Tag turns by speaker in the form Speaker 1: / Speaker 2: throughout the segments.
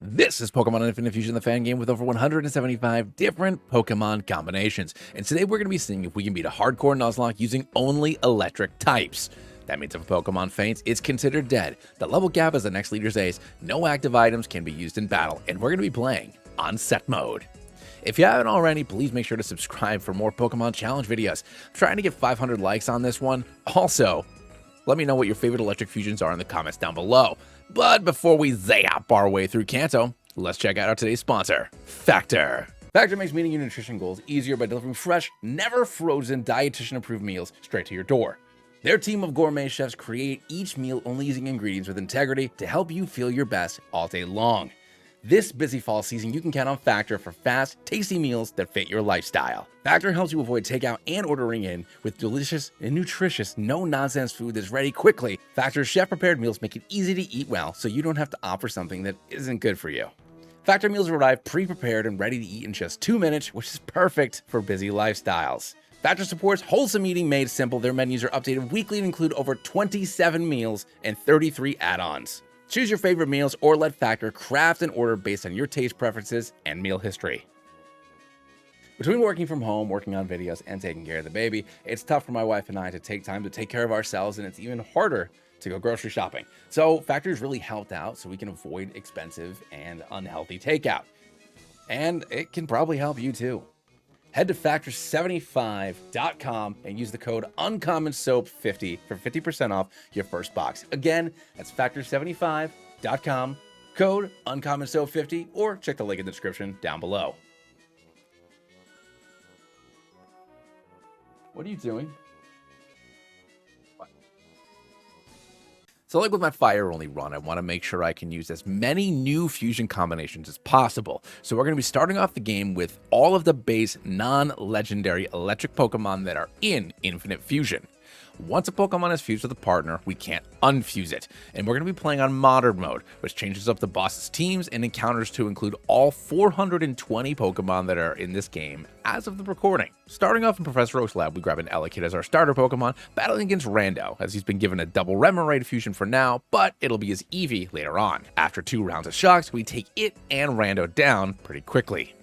Speaker 1: This is Pokemon Infinite Fusion, the fan game with over 175 different Pokemon combinations. And today we're going to be seeing if we can beat a hardcore Nuzlocke using only electric types. That means if a Pokemon faints, it's considered dead. The level cap is the next leader's ace, no active items can be used in battle, and we're going to be playing on set mode. If you haven't already, please make sure to subscribe for more Pokemon challenge videos. I'm trying to get 500 likes on this one. Also, let me know what your favorite electric fusions are in the comments down below. But before we zap our way through Kanto, let's check out our today's sponsor, Factor. Factor makes meeting your nutrition goals easier by delivering fresh, never frozen, dietitian-approved meals straight to your door. Their team of gourmet chefs create each meal only using ingredients with integrity to help you feel your best all day long. This busy fall season, you can count on Factor for fast, tasty meals that fit your lifestyle. Factor helps you avoid takeout and ordering in with delicious and nutritious, no-nonsense food that's ready quickly. Factor's chef-prepared meals make it easy to eat well, so you don't have to opt for something that isn't good for you. Factor meals arrive pre-prepared and ready to eat in just 2 minutes, which is perfect for busy lifestyles. Factor supports wholesome eating made simple. Their menus are updated weekly and include over 27 meals and 33 add-ons. Choose your favorite meals or let Factor craft an order based on your taste preferences and meal history. Between working from home, working on videos, and taking care of the baby, it's tough for my wife and I to take time to take care of ourselves, and it's even harder to go grocery shopping. So Factor's really helped out so we can avoid expensive and unhealthy takeout. And it can probably help you too. Head to factor75.com and use the code UncommonSoap50 for 50% off your first box. Again, that's factor75.com, code UncommonSoap50, or check the link in the description down below. What are you doing? So like with my fire only run, I want to make sure I can use as many new fusion combinations as possible. So we're going to be starting off the game with all of the base non-legendary electric Pokemon that are in Infinite Fusion. Once a Pokemon is fused with a partner, we can't unfuse it. And we're going to be playing on Modern Mode, which changes up the boss's teams and encounters to include all 420 Pokemon that are in this game as of the recording. Starting off in Professor Oak's lab, we grab an Elekid as our starter Pokemon, battling against Rando, as he's been given a double Remoraid fusion for now, but it'll be his Eevee later on. After 2 rounds of shocks, we take it and Rando down pretty quickly.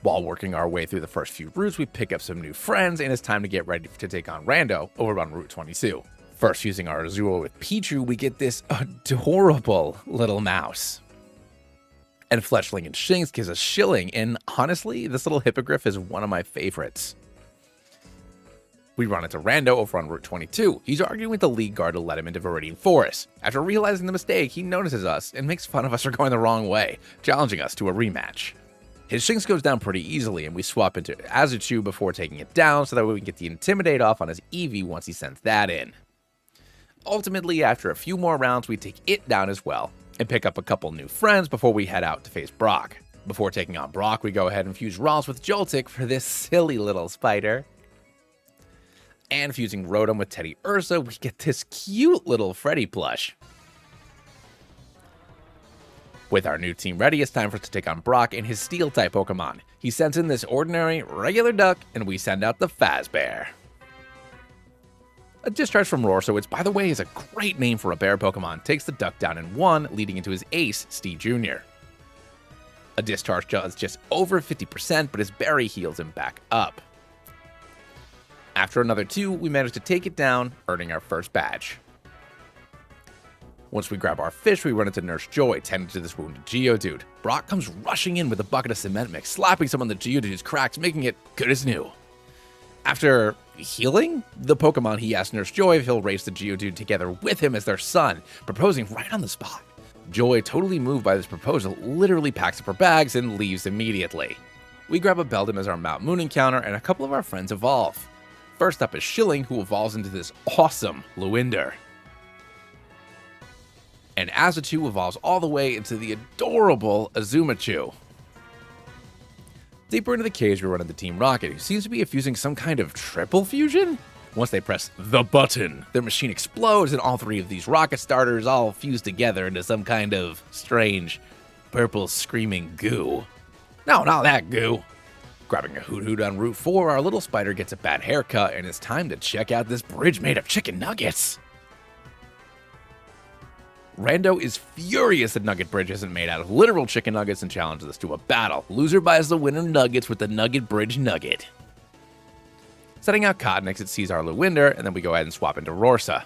Speaker 1: While working our way through the first few routes, we pick up some new friends, and it's time to get ready to take on Rando over on Route 22. First, using our Azul with Pichu, we get this adorable little mouse. And Fletchling and Shinx gives us Shilling, and honestly, this little hippogriff is one of my favorites. We run into Rando over on Route 22. He's arguing with the lead guard to let him into Viridian Forest. After realizing the mistake, he notices us and makes fun of us for going the wrong way, challenging us to a rematch. His Shinx goes down pretty easily, and we swap into Azuchu before taking it down so that we can get the Intimidate off on his Eevee once he sends that in. Ultimately, after a few more rounds, we take it down as well, and pick up a couple new friends before we head out to face Brock. Before taking on Brock, we go ahead and fuse Ross with Joltik for this silly little spider. And fusing Rotom with Teddy Ursa, we get this cute little Freddy plush. With our new team ready, it's time for us to take on Brock and his Steel-type Pokemon. He sends in this ordinary, regular duck, and we send out the Fazbear. A discharge from Roar, which, by the way, is a great name for a bear Pokemon, takes the duck down in 1, leading into his ace, Steve Jr. A discharge does just over 50%, but his berry heals him back up. After another 2, we manage to take it down, earning our first badge. Once we grab our fish, we run into Nurse Joy, tending to this wounded Geodude. Brock comes rushing in with a bucket of cement mix, slapping some on the Geodude's cracks, making it good as new. After healing the Pokemon, he asks Nurse Joy if he'll raise the Geodude together with him as their son, proposing right on the spot. Joy, totally moved by this proposal, literally packs up her bags and leaves immediately. We grab a Beldum as our Mount Moon encounter, and a couple of our friends evolve. First up is Shilling, who evolves into this awesome Luinder. And Azuchu evolves all the way into the adorable Azumachu. Deeper into the cage, we run into Team Rocket, who seems to be fusing some kind of triple fusion? Once they press the button, their machine explodes, and all 3 of these rocket starters all fuse together into some kind of strange, purple screaming goo. No, not that goo. Grabbing a Hoot Hoot on Route 4, our little spider gets a bad haircut, and it's time to check out this bridge made of chicken nuggets. Rando is furious that Nugget Bridge isn't made out of literal chicken nuggets and challenges us to a battle. Loser buys the winner nuggets with the Nugget Bridge Nugget. Setting out Cottonix, it sees our Lavender, and then we go ahead and swap into Rorsa.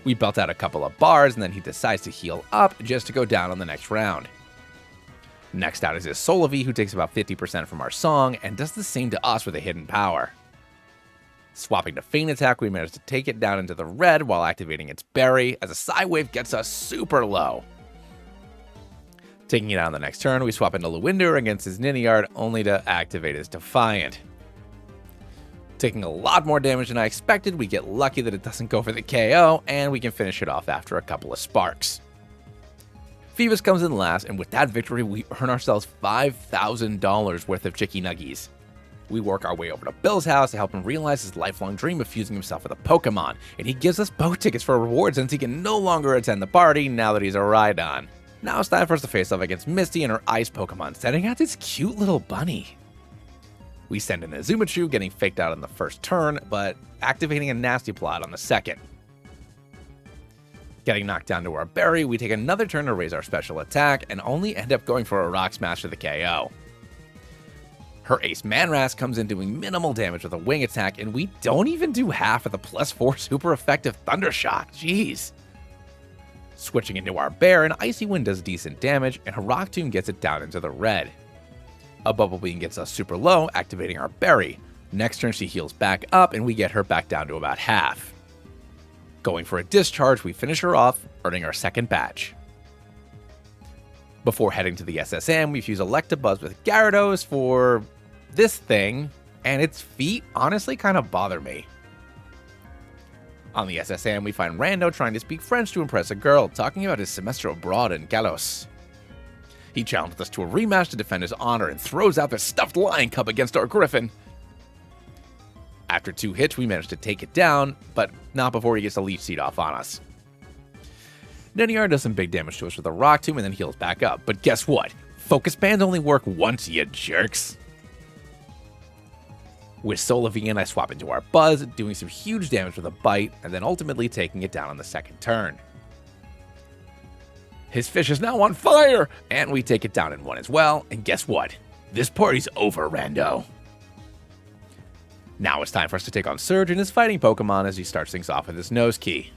Speaker 1: We belt out a couple of bars, and then he decides to heal up just to go down on the next round. Next out is his Solovie, who takes about 50% from our song, and does the same to us with a hidden power. Swapping to Feint Attack, we manage to take it down into the red while activating its berry, as a Psywave gets us super low. Taking it out on the next turn, we swap into Lavender against his Niniard, only to activate his Defiant. Taking a lot more damage than I expected, we get lucky that it doesn't go for the KO, and we can finish it off after a couple of sparks. Phoebus comes in last, and with that victory, we earn ourselves $5,000 worth of Chicky Nuggies. We work our way over to Bill's house to help him realize his lifelong dream of fusing himself with a Pokémon, and he gives us boat tickets for a reward since he can no longer attend the party now that he's a Rhydon. Now it's time for us to face off against Misty and her ice Pokémon, sending out this cute little bunny. We send in a Zumachu, getting faked out on the first turn, but activating a Nasty Plot on the second. Getting knocked down to our berry, we take another turn to raise our special attack, and only end up going for a Rock Smash for the KO. Her Ace Manras comes in doing minimal damage with a wing attack, and we don't even do half of the +4 super effective Thunder Shock. Jeez. Switching into our bear, an Icy Wind does decent damage, and a Rock Tomb gets it down into the red. A Bubble Beam gets us super low, activating our berry. Next turn she heals back up, and we get her back down to about half. Going for a discharge, we finish her off, earning our second badge. Before heading to the SSM, we fuse Electabuzz with Gyarados for this thing, and its feet honestly kind of bother me. On the SSM, we find Rando trying to speak French to impress a girl, talking about his semester abroad in Galos. He challenges us to a rematch to defend his honor and throws out the stuffed lion cub against our griffin. After 2 hits, we manage to take it down, but not before he gets a Leaf Seed off on us. Niniard does some big damage to us with a Rock Tomb and then heals back up, but guess what? Focus Bands only work once, you jerks. With Solovie in, I swap into our Buzz, doing some huge damage with a Bite, and then ultimately taking it down on the second turn. His fish is now on fire, and we take it down in 1 as well, and guess what? This party's over, Rando. Now it's time for us to take on Surge and his fighting Pokemon as he starts things off with his Nose Key.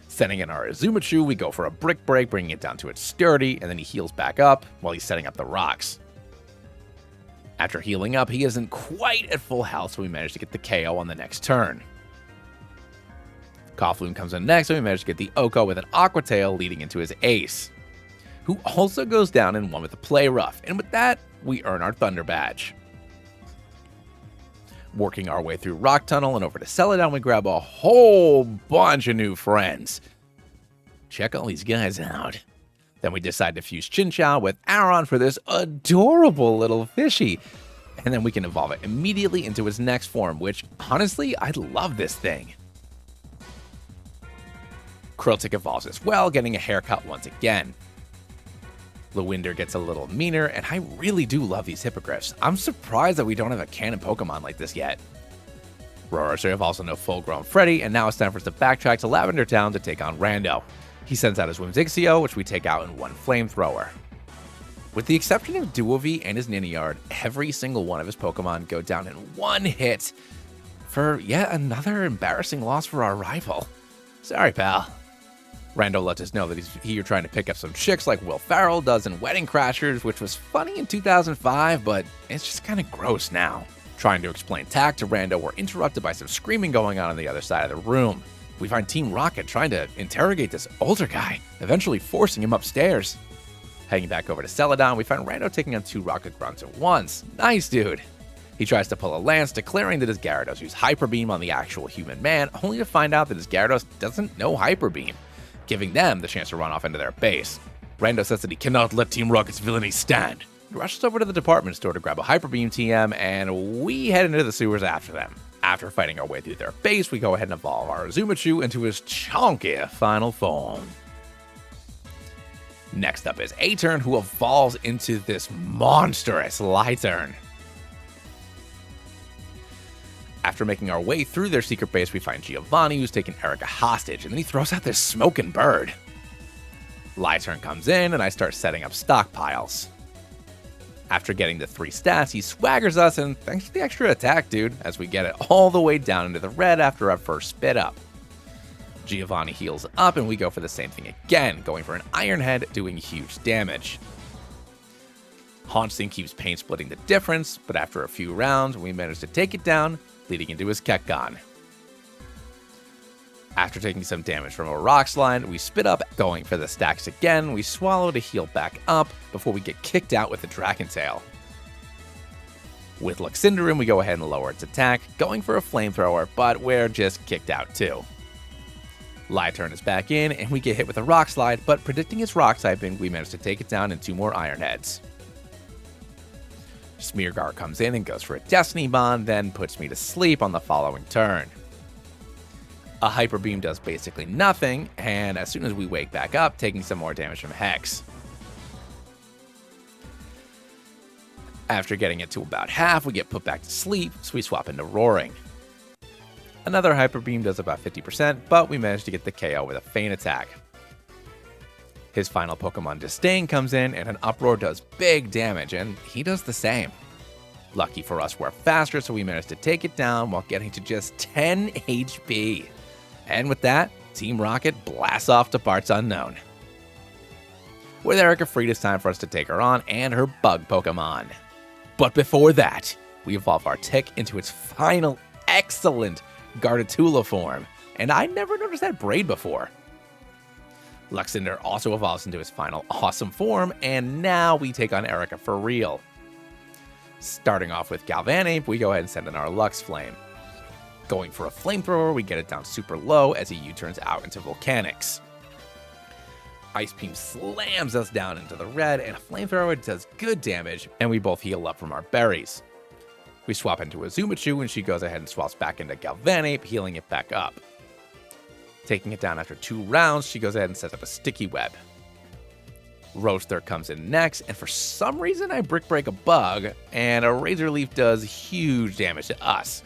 Speaker 1: Sending in our Azumachu, we go for a Brick Break, bringing it down to its sturdy, and then he heals back up while he's setting up the rocks. After healing up, he isn't quite at full health, so we manage to get the KO on the next turn. Coughloon comes in next, so we manage to get the Oko with an Aqua Tail leading into his Ace, who also goes down in 1 with a Play Rough, and with that, we earn our Thunder Badge. Working our way through Rock Tunnel and over to Celadon, we grab a whole bunch of new friends. Check all these guys out. Then we decide to fuse Chinchou with Aron for this adorable little fishy. And then we can evolve it immediately into its next form, which, honestly, I love this thing. Krilltic evolves as well, getting a haircut once again. Lavender gets a little meaner, and I really do love these Hippogriffs. I'm surprised that we don't have a canon Pokemon like this yet. Rorsa evolves into full-grown Freddy, and now it's time for us to backtrack to Lavender Town to take on Rando. He sends out his Whimsiccio, which we take out in 1 Flamethrower. With the exception of Duovi and his Niniard, every single one of his Pokemon go down in 1 hit for yet another embarrassing loss for our rival. Sorry, pal. Rando lets us know that he's here trying to pick up some chicks like Will Ferrell does in Wedding Crashers, which was funny in 2005, but it's just kind of gross now. Trying to explain tact to Rando, we're interrupted by some screaming going on the other side of the room. We find Team Rocket trying to interrogate this older guy, eventually forcing him upstairs. Heading back over to Celadon, we find Rando taking on 2 Rocket Grunts at once. Nice, dude. He tries to pull a lance, declaring that his Gyarados used Hyper Beam on the actual human man, only to find out that his Gyarados doesn't know Hyper Beam, giving them the chance to run off into their base. Rando says that he cannot let Team Rocket's villainy stand. He rushes over to the department store to grab a Hyper Beam TM, and we head into the sewers after them. After fighting our way through their base, we go ahead and evolve our Azumachu into his chunky final form. Next up is A-Turn, who evolves into this monstrous Lighturn. After making our way through their secret base, we find Giovanni, who's taken Erika hostage, and then he throws out this smoking bird. Lantern comes in, and I start setting up stockpiles. After getting the 3 stats, he swaggers us, and thanks for the extra attack, dude, as we get it all the way down into the red after our first spit up. Giovanni heals up, and we go for the same thing again, going for an Iron Head, doing huge damage. Haunting keeps pain splitting the difference, but after a few rounds, we manage to take it down, leading into his Kekgon. After taking some damage from a rock slide, we spit up, going for the stacks again. We swallow to heal back up before we get kicked out with the Dragon Tail. With Luxinderin, we go ahead and lower its attack, going for a flamethrower, but we're just kicked out too. Lantern is back in, and we get hit with a rock slide, but predicting its rock typing, we manage to take it down in 2 more Iron Heads. Smeargar comes in and goes for a Destiny Bond, then puts me to sleep on the following turn. A Hyper Beam does basically nothing, and as soon as we wake back up, taking some more damage from Hex. After getting it to about half, we get put back to sleep, so we swap into Roaring. Another Hyper Beam does about 50%, but we manage to get the KO with a Feint Attack. His final Pokemon Disdain comes in, and an Uproar does big damage, and he does the same. Lucky for us, we're faster, so we manage to take it down while getting to just 10 HP. And with that, Team Rocket blasts off to parts unknown. With Erika freed, it's time for us to take her on and her bug Pokemon. But before that, we evolve our Tick into its final excellent Gardevoir form, and I never noticed that braid before. Luxinder also evolves into his final awesome form, and now we take on Erika for real. Starting off with Galvanape, we go ahead and send in our Lux Flame. Going for a flamethrower, we get it down super low as he U-turns out into Volcanics. Ice Beam slams us down into the red, and a flamethrower does good damage, and we both heal up from our berries. We swap into a Zumachu, and she goes ahead and swaps back into Galvanape, healing it back up. Taking it down after 2 rounds, she goes ahead and sets up a Sticky Web. Roaster comes in next, and for some reason I Brick Break a bug, and a Razor Leaf does huge damage to us.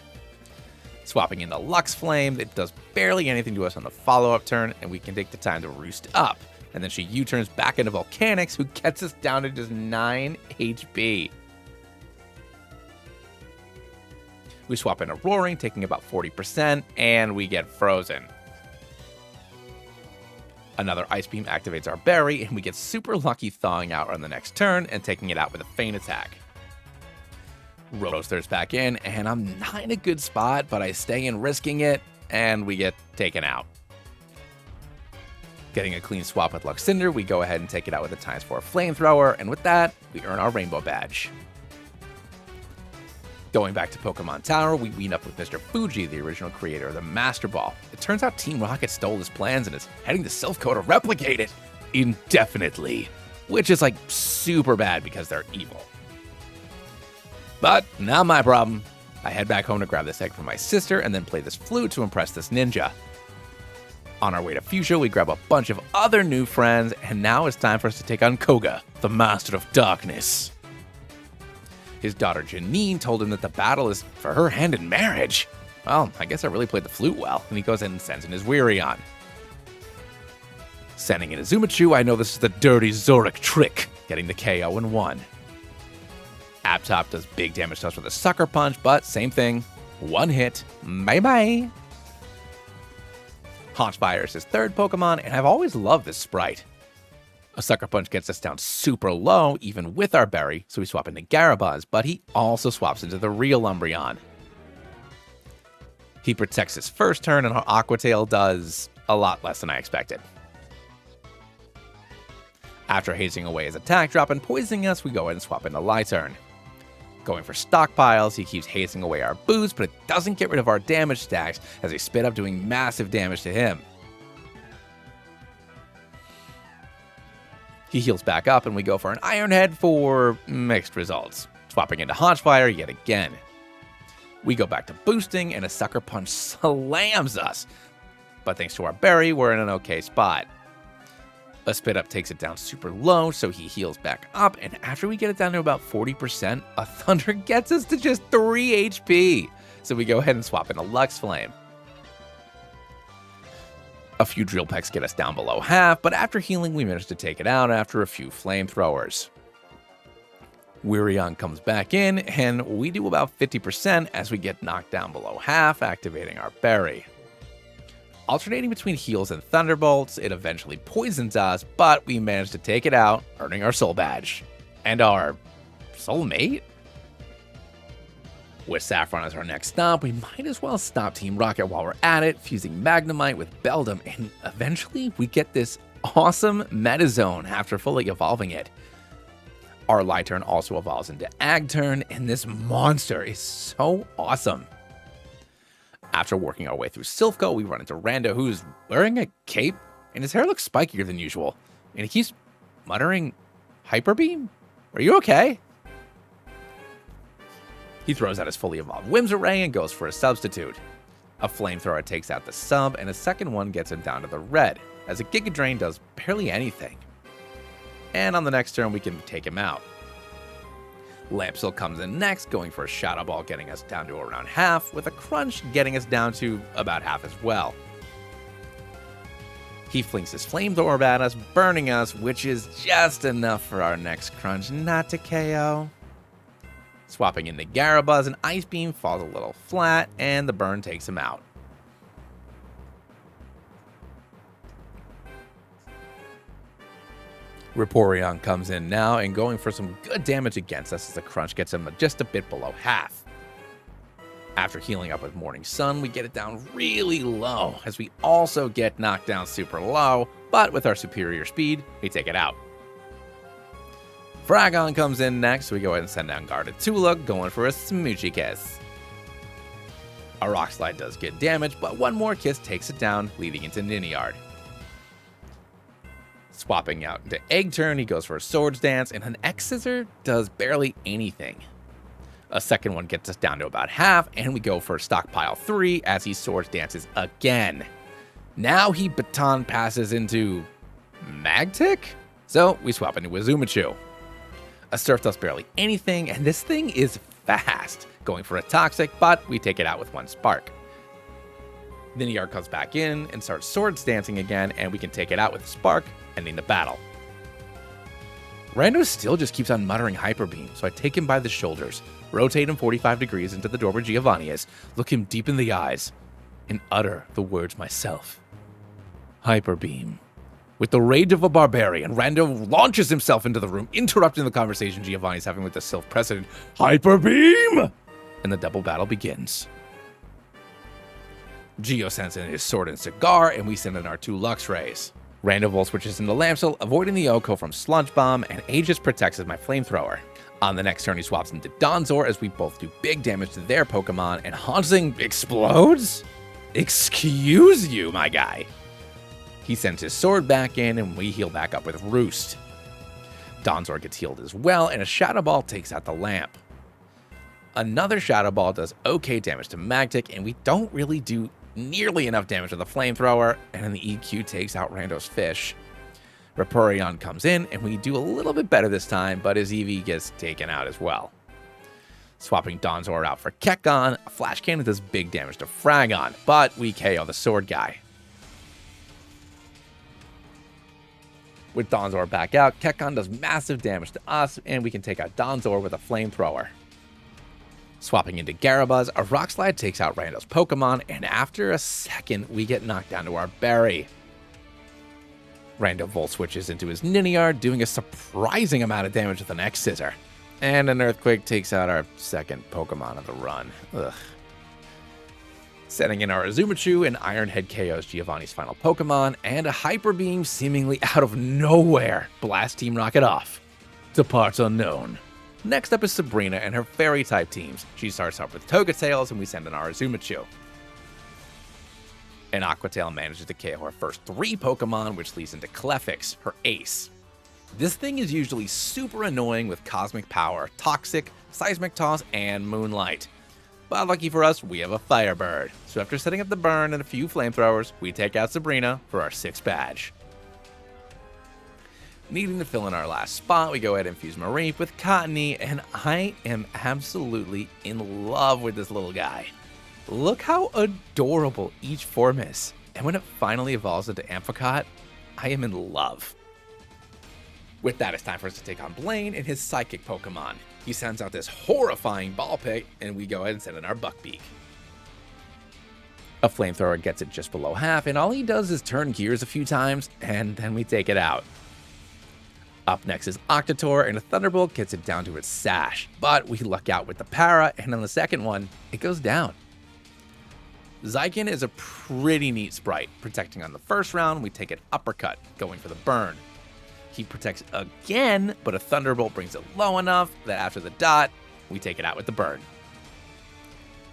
Speaker 1: Swapping into Lux Flame, it does barely anything to us on the follow-up turn, and we can take the time to roost up. And then she U-turns back into Volcanics, who gets us down to just 9 HP. We swap into Roaring, taking about 40%, and we get frozen. Another Ice Beam activates our berry, and we get super lucky thawing out on the next turn and taking it out with a Feint Attack. Roaster's back in, and I'm not in a good spot, but I stay in risking it, and we get taken out. Getting a clean swap with Luxinder, we go ahead and take it out with a ×4 Flamethrower, and with that, we earn our Rainbow Badge. Going back to Pokemon Tower, we meet up with Mr. Fuji, the original creator of the Master Ball. It turns out Team Rocket stole his plans and is heading to Silph Co to replicate it indefinitely, which is like super bad because they're evil. But not my problem. I head back home to grab this egg from my sister and then play this flute to impress this ninja. On our way to Fuchsia, we grab a bunch of other new friends, and now it's time for us to take on Koga, the Master of Darkness. His daughter Janine told him that the battle is for her hand in marriage. Well, I guess I really played the flute well, and he goes in and sends in his Weirion. Sending in a Zumachu, I know this is the dirty Zoric trick, getting the KO in 1. Aptop does big damage to us with a Sucker Punch, but same thing, 1 hit, bye-bye. Haunchfire is his 3rd Pokemon, and I've always loved this sprite. A Sucker Punch gets us down super low, even with our berry, so we swap into Garabuzz, but he also swaps into the real Umbreon. He protects his first turn, and our Aqua Tail does a lot less than I expected. After hazing away his attack drop and poisoning us, we go ahead and swap into Lantern. Going for stockpiles, he keeps hazing away our boost, but it doesn't get rid of our damage stacks as they spit up, doing massive damage to him. He heals back up, and we go for an Iron Head for mixed results, swapping into Haunchfire yet again. We go back to boosting, and a Sucker Punch slams us, but thanks to our berry, we're in an okay spot. A Spit Up takes it down super low, so he heals back up, and after we get it down to about 40%, a Thunder gets us to just 3 HP. So we go ahead and swap into Lux Flame. A few drill pecks get us down below half, but after healing, we manage to take it out after a few flamethrowers. Wirion comes back in, and we do about 50% as we get knocked down below half, activating our berry. Alternating between heals and thunderbolts, it eventually poisons us, but we manage to take it out, earning our soul badge. And our soulmate? With Saffron as our next stop, we might as well stop Team Rocket while we're at it, fusing Magnemite with Beldum, and eventually we get this awesome Metazone after fully evolving it. Our Lighturn also evolves into Agturn, and this monster is so awesome. After working our way through Silph Co, we run into Rando, who's wearing a cape, and his hair looks spikier than usual, and he keeps muttering, "Hyper Beam? Are you okay?" He throws out his fully evolved Whimsray and goes for a substitute. A flamethrower takes out the sub, and a second one gets him down to the red, as a Giga Drain does barely anything. And on the next turn, we can take him out. Lampsil comes in next, going for a Shadow Ball, getting us down to around half, with a Crunch getting us down to about half as well. He flings his Flamethrower at us, burning us, which is just enough for our next Crunch not to KO. Swapping into Garabuzz, an Ice Beam falls a little flat, and the burn takes him out. Vaporeon comes in now and going for some good damage against us as the Crunch gets him just a bit below half. After healing up with Morning Sun, we get it down really low as we also get knocked down super low, but with our superior speed, we take it out. Fragon comes in next, so we go ahead and send down Gardevoir, going for a Smoochy Kiss. A Rock Slide does good damage, but one more kiss takes it down, leading into Niniard. Swapping out into Egg Turn, he goes for a Swords Dance, and an X-Scissor does barely anything. A second one gets us down to about half, and we go for Stockpile 3 as he Swords Dances again. Now he Baton passes into Magtick? So we swap into Wizumachu. A Surf does barely anything, and this thing is fast, going for a Toxic, but we take it out with one Spark. Niniard comes back in and starts Swords Dancing again, and we can take it out with a Spark, ending the battle. Rando still just keeps on muttering Hyper Beam, so I take him by the shoulders, rotate him 45 degrees into the door where Giovanni is, look him deep in the eyes, and utter the words myself. Hyper Beam. With the rage of a barbarian, Rando launches himself into the room, interrupting the conversation Giovanni's having with the Silph president. Hyper Beam! And the double battle begins. Geo sends in his sword and cigar, and we send in our 2 Lux Rays. Rando Volt switches into Lampsil, avoiding the Oko from Sludge Bomb, and Aegis protects as my Flamethrower. On the next turn, he swaps into Donzor as we both do big damage to their Pokemon, and Hauntzing explodes? Excuse you, my guy. He sends his sword back in, and we heal back up with Roost. Donzor gets healed as well, and a Shadow Ball takes out the Lamp. Another Shadow Ball does okay damage to Magtick, and we don't really do nearly enough damage with the Flamethrower, and then the EQ takes out Rando's Fish. Vaporeon comes in, and we do a little bit better this time, but his EV gets taken out as well. Swapping Donzor out for Kekon, a Flash Cannon does big damage to Fragon, but we KO the Sword guy. With Donzor back out, Kekon does massive damage to us, and we can take out Donzor with a Flamethrower. Swapping into Garabuzz, a Rock Slide takes out Rando's Pokemon, and after a second, we get knocked down to our Berry. Rando Volt switches into his Niniard, doing a surprising amount of damage with an X-Scissor. And an Earthquake takes out our second Pokemon of the run. Ugh. Setting in our Azumachu, and Ironhead KOs Giovanni's final Pokemon, and a Hyper Beam seemingly out of nowhere blasts Team Rocket off to parts unknown. Next up is Sabrina and her Fairy-type teams. She starts off with Togatails, and we send in our Azumachu. And Aquatail manages to KO her first 3 Pokemon, which leads into Clefix, her ace. This thing is usually super annoying with Cosmic Power, Toxic, Seismic Toss, and Moonlight. But lucky for us, we have a Firebird. So after setting up the burn and a few Flamethrowers, we take out Sabrina for our 6th badge. Needing to fill in our last spot, we go ahead and fuse Mareep with Cottony, and I am absolutely in love with this little guy. Look how adorable each form is, and when it finally evolves into Amphicot, I am in love. With that, it's time for us to take on Blaine and his psychic Pokemon. He sends out this horrifying ball pit, and we go ahead and send in our Buckbeak. A flamethrower gets it just below half, and all he does is turn gears a few times, and then we take it out. Up next is Octotor, and a Thunderbolt gets it down to its sash, but we luck out with the Para, and on the second one, it goes down. Zygon is a pretty neat sprite. Protecting on the first round, we take an Uppercut, going for the burn. He protects again, but a Thunderbolt brings it low enough that after the dot, we take it out with the burn.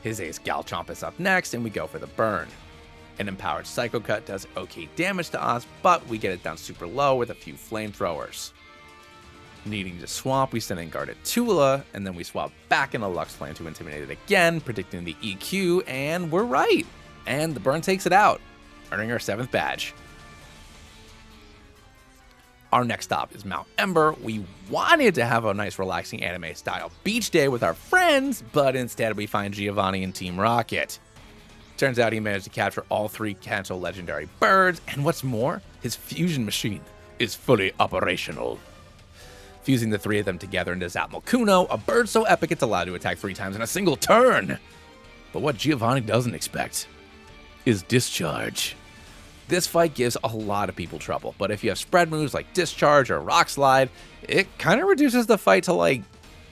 Speaker 1: His ace Galchomp is up next, and we go for the burn. An empowered Psycho Cut does okay damage to us, but we get it down super low with a few flamethrowers. Needing to swap, we send in guarded Tula, and then we swap back into Lux Flame to intimidate it again, predicting the EQ, and we're right. And the burn takes it out, earning our 7th badge. Our next stop is Mount Ember. We wanted to have a nice relaxing anime style beach day with our friends, but instead we find Giovanni and Team Rocket. Turns out he managed to capture all 3 cancel legendary birds, and what's more, his fusion machine is fully operational. Fusing the 3 of them together into Zapmalkuno, a bird so epic it's allowed to attack 3 times in a single turn. But what Giovanni doesn't expect is Discharge. This fight gives a lot of people trouble, but if you have spread moves like Discharge or Rock Slide, it kind of reduces the fight to like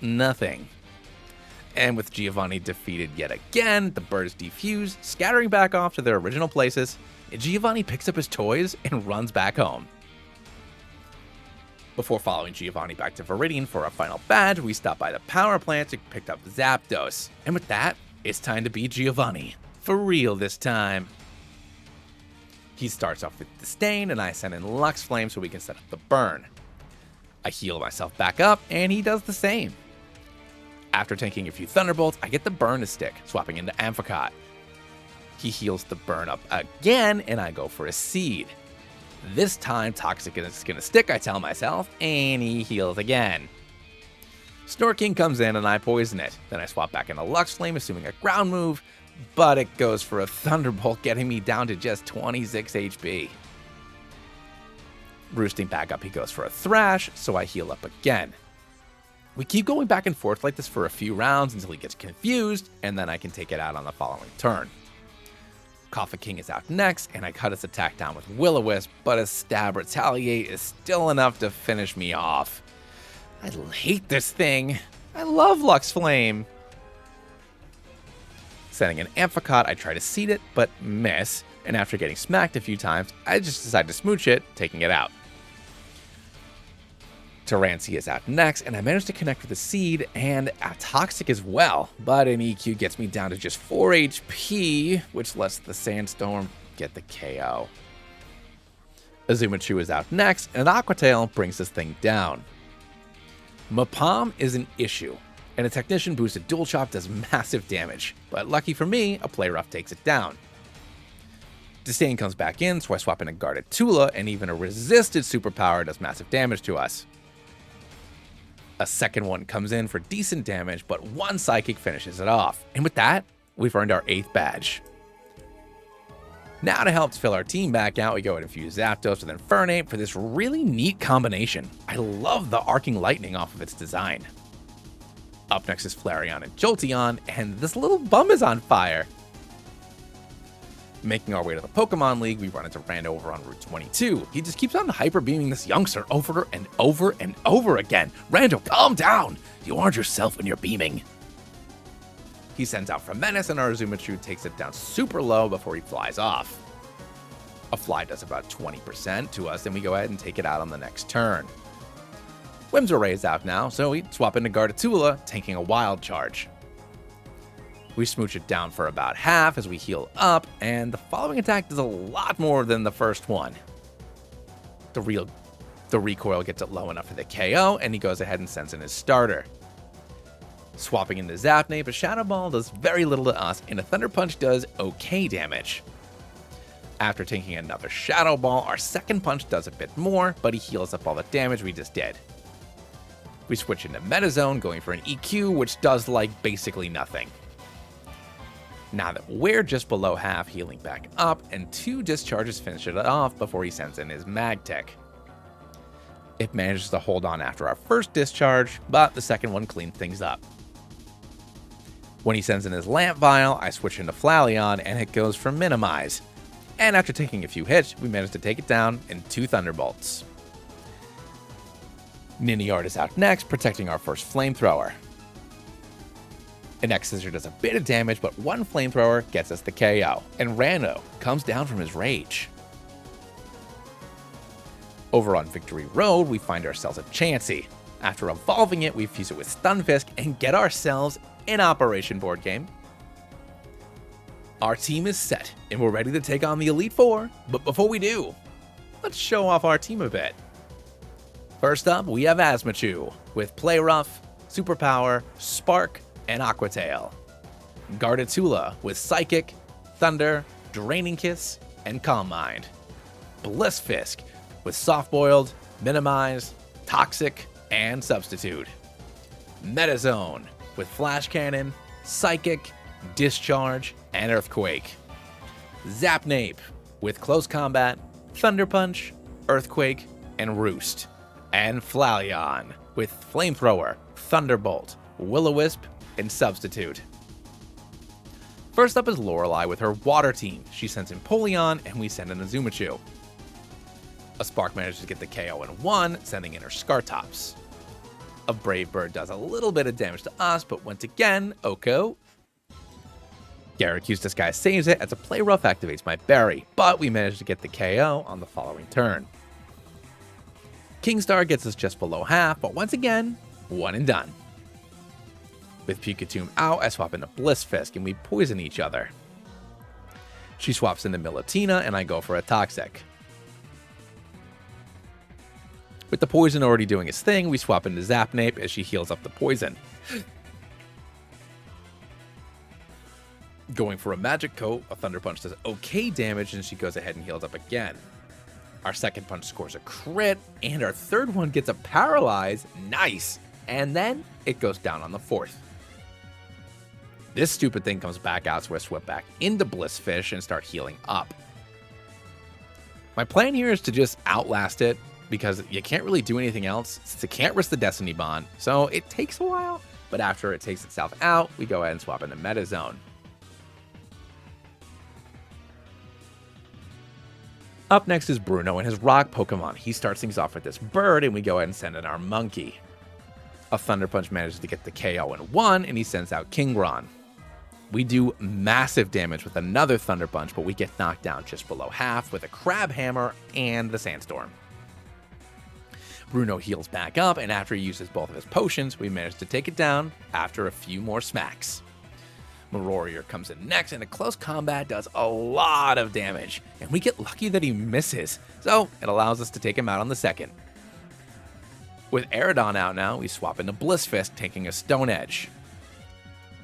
Speaker 1: nothing. And with Giovanni defeated yet again, the birds defuse, scattering back off to their original places, and Giovanni picks up his toys and runs back home. Before following Giovanni back to Viridian for our final badge, we stop by the power plant and picked up Zapdos. And with that, it's time to beat Giovanni. For real this time. He starts off with Disdain, and I send in Lux Flame so we can set up the burn. I heal myself back up, and he does the same. After taking a few Thunderbolts, I get the burn to stick, swapping into Amphicot. He heals the burn up again, and I go for a Seed. This time, Toxic is gonna stick, I tell myself, and he heals again. Snorking comes in, and I poison it. Then I swap back into Lux Flame, assuming a ground move, but it goes for a Thunderbolt, getting me down to just 26 HP. Roosting back up, he goes for a Thrash, so I heal up again. We keep going back and forth like this for a few rounds until he gets confused, and then I can take it out on the following turn. Coffin King is out next, and I cut his attack down with Will-O-Wisp, but a Stab Retaliate is still enough to finish me off. I hate this thing. I love Lux Flame. Sending an Amphicot, I try to seed it, but miss, and after getting smacked a few times, I just decide to smooch it, taking it out. Taransi is out next, and I managed to connect with a Seed and a Toxic as well, but an EQ gets me down to just 4 HP, which lets the Sandstorm get the KO. Azumachu is out next, and an Aqua Tail brings this thing down. Mapam is an issue, and a Technician boosted Dual Chop does massive damage, but lucky for me, a Play Rough takes it down. Disdain comes back in, so I swap in a guarded Tula, and even a resisted superpower does massive damage to us. A second one comes in for decent damage, but one Psychic finishes it off. And with that, we've earned our 8th badge. Now to help fill our team back out, we go and infuse Zapdos with Infernape for this really neat combination. I love the arcing lightning off of its design. Up next is Flareon and Jolteon, and this little bum is on fire. Making our way to the Pokemon League, we run into Rando over on Route 22. He just keeps on hyper beaming this youngster over and over and over again. Rando, calm down! You aren't yourself when you're beaming. He sends out Fremenis, and our Azumachu takes it down super low before he flies off. A fly does about 20% to us, and we go ahead and take it out on the next turn. Whimsray is out now, so we swap into Gardevoir, taking a Wild Charge. We smooch it down for about half as we heal up, and the following attack does a lot more than the first one. The recoil gets it low enough for the KO, and he goes ahead and sends in his starter. Swapping into Zapnape, a Shadow Ball does very little to us, and a Thunder Punch does okay damage. After taking another Shadow Ball, our second punch does a bit more, but he heals up all the damage we just did. We switch into Metazone, going for an EQ, which does like basically nothing. Now that we're just below half, healing back up, and 2 discharges finish it off before he sends in his mag tech. It manages to hold on after our first discharge, but the second one cleaned things up. When he sends in his lamp vial, I switch into Flareon and it goes for minimize. And after taking a few hits, we manage to take it down in 2 thunderbolts. Ninjard is out next, protecting our first flamethrower. An X-Scissor does a bit of damage, but 1 flamethrower gets us the KO, and Rando comes down from his rage. Over on Victory Road, we find ourselves a Chansey. After evolving it, we fuse it with Stunfisk and get ourselves an Operation board game. Our team is set, and we're ready to take on the Elite Four, but before we do, let's show off our team a bit. First up, we have Asmachu, with Play Rough, Superpower, Spark, and Aqua Tail. Gardettula with Psychic, Thunder, Draining Kiss, and Calm Mind. Blissfisk with Soft Boiled, Minimize, Toxic, and Substitute. Metazone with Flash Cannon, Psychic, Discharge, and Earthquake. Zapnape with Close Combat, Thunder Punch, Earthquake, and Roost. And Flareon with Flamethrower, Thunderbolt, Will-O-Wisp, and Substitute. First up is Lorelei with her Water team. She sends in Polion, and we send in a Zumachu. A Spark manages to get the KO in 1, sending in her Scartops. A Brave Bird does a little bit of damage to us, but once again, Oko. Gyaraku's Disguise saves it as a Play Rough activates my Berry, but we manage to get the KO on the following turn. Kingstar gets us just below half, but once again, 1 and done. With Pikachu out, I swap into Blissfisk and we poison each other. She swaps into Milatina and I go for a Toxic. With the poison already doing its thing, we swap into Zapnape as she heals up the poison. Going for a Magic Coat, a Thunder Punch does okay damage and she goes ahead and heals up again. Our second punch scores a crit, and our third one gets a Paralyze. Nice! And then it goes down on the 4th. This stupid thing comes back out, so I swap back into Blissfish and start healing up. My plan here is to just outlast it, because you can't really do anything else, since it can't risk the Destiny Bond, so it takes a while, but after it takes itself out, we go ahead and swap into Metazone. Up next is Bruno and his rock Pokemon. He starts things off with this bird, and we go ahead and send in our monkey. A Thunder Punch manages to get the KO in 1, and he sends out Kingron. We do massive damage with another Thunder Punch, but we get knocked down just below half with a Crab Hammer and the Sandstorm. Bruno heals back up, and after he uses both of his potions, we manage to take it down after a few more smacks. Marorier comes in next, and a close combat does a lot of damage, and we get lucky that he misses, so it allows us to take him out on the second. With Aerodon out now, we swap into Blissfist, taking a Stone Edge.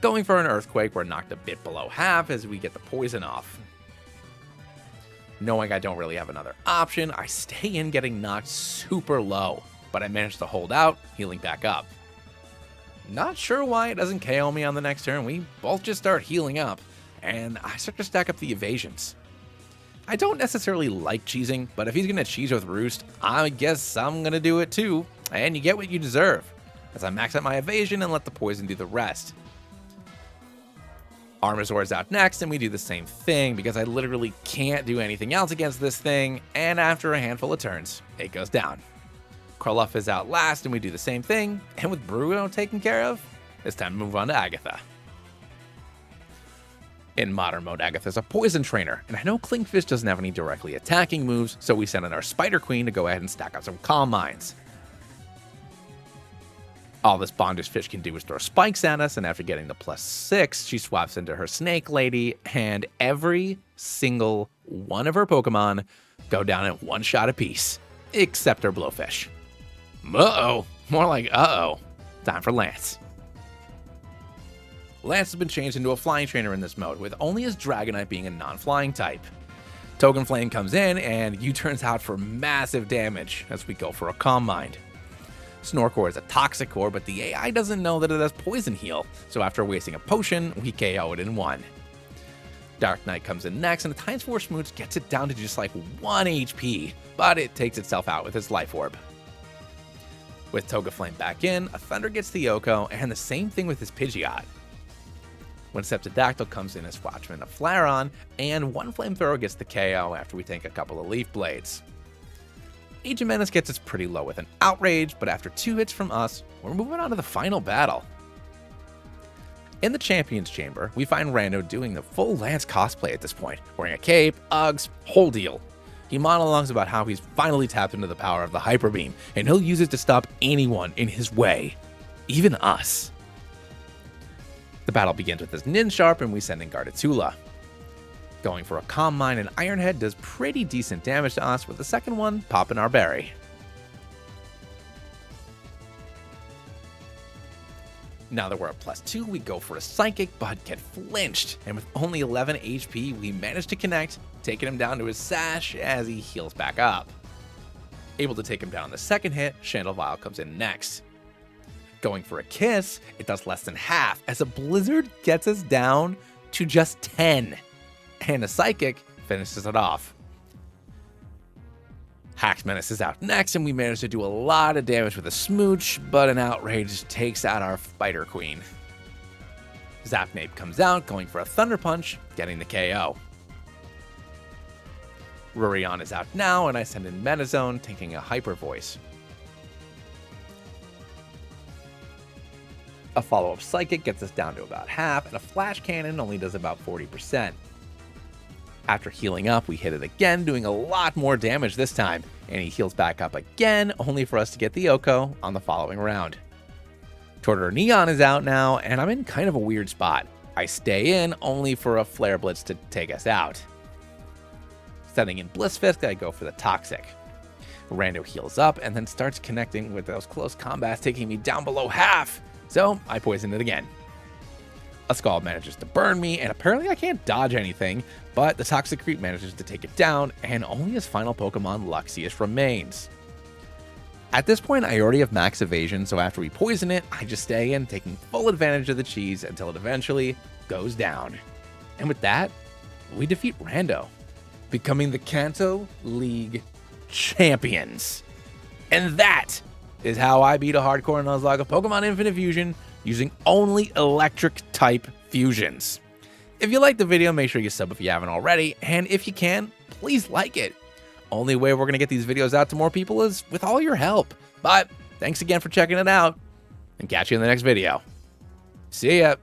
Speaker 1: Going for an Earthquake, we're knocked a bit below half as we get the poison off. Knowing I don't really have another option, I stay in getting knocked super low, but I manage to hold out, healing back up. Not sure why it doesn't KO me on the next turn. We both just start healing up, and I start to stack up the evasions. I don't necessarily like cheesing, but if he's going to cheese with Roost, I guess I'm going to do it too, and you get what you deserve, as I max out my evasion and let the poison do the rest. Armasaur is out next, and we do the same thing because I literally can't do anything else against this thing, and after a handful of turns, it goes down. Karluff is out last, and we do the same thing, and with Bruno taken care of, it's time to move on to Agatha. In Modern Mode, Agatha's a poison trainer, and I know Clinkfish doesn't have any directly attacking moves, so we send in our Spider Queen to go ahead and stack up some Calm Minds. All this Bondage Fish can do is throw spikes at us, and after getting the +6, she swaps into her Snake Lady, and every single one of her Pokemon go down in one shot apiece, except her Blowfish. Uh-oh. More like uh-oh. Time for Lance. Lance has been changed into a flying trainer in this mode, with only his Dragonite being a non-flying type. Token Flame comes in, and U-turns out for massive damage as we go for a Calm Mind. Snorkor is a Toxic Core, but the AI doesn't know that it has Poison Heal, so after wasting a potion, we KO it in 1. Dark Knight comes in next, and the Times 4 Smooch gets it down to just like 1 HP, but it takes itself out with its Life Orb. With Toga Flame back in, a Thunder gets the Yoko, and the same thing with his Pidgeot. When Septidactyl comes in as Watchman of Flareon, and one Flamethrower gets the KO after we take a couple of Leaf Blades. Age of Menace gets us pretty low with an Outrage, but after 2 hits from us, we're moving on to the final battle. In the Champion's Chamber, we find Rando doing the full Lance cosplay at this point, wearing a cape, Uggs, whole deal. He monologues about how he's finally tapped into the power of the Hyper Beam, and he'll use it to stop anyone in his way, even us. The battle begins with his Ninsharp, and we send in Gardettula. Going for a Calm Mind, and Ironhead does pretty decent damage to us, with the second one popping our berry. Now that we're at +2, we go for a Psychic, but get flinched, and with only 11 HP, we manage to connect, taking him down to his Sash as he heals back up. Able to take him down on the second hit, Chandelvile comes in next. Going for a Kiss, it does less than half, as a Blizzard gets us down to just 10, and a Psychic finishes it off. Hax Menace is out next, and we manage to do a lot of damage with a Smooch, but an Outrage takes out our Spider Queen. Zapnape comes out, going for a Thunder Punch, getting the KO. Rurion is out now, and I send in Metazone, taking a Hyper Voice. A follow-up Psychic gets us down to about half, and a Flash Cannon only does about 40%. After healing up, we hit it again, doing a lot more damage this time, and he heals back up again, only for us to get the Yoko on the following round. Torter Neon is out now, and I'm in kind of a weird spot. I stay in, only for a Flare Blitz to take us out. Setting in Blissfist, I go for the Toxic. Rando heals up, and then starts connecting with those close combats, taking me down below half, so I poison it again. A Scald manages to burn me, and apparently I can't dodge anything, but the Toxic Creep manages to take it down, and only his final Pokemon, Luxius, remains. At this point, I already have max evasion, so after we poison it, I just stay in, taking full advantage of the cheese until it eventually goes down. And with that, we defeat Rando, becoming the Kanto League champions. And that is how I beat a hardcore Nuzlocke of Pokemon Infinite Fusion using only electric type fusions. If you liked the video, make sure you sub if you haven't already, and if you can, please like it. Only way we're going to get these videos out to more people is with all your help. But thanks again for checking it out, and catch you in the next video. See ya!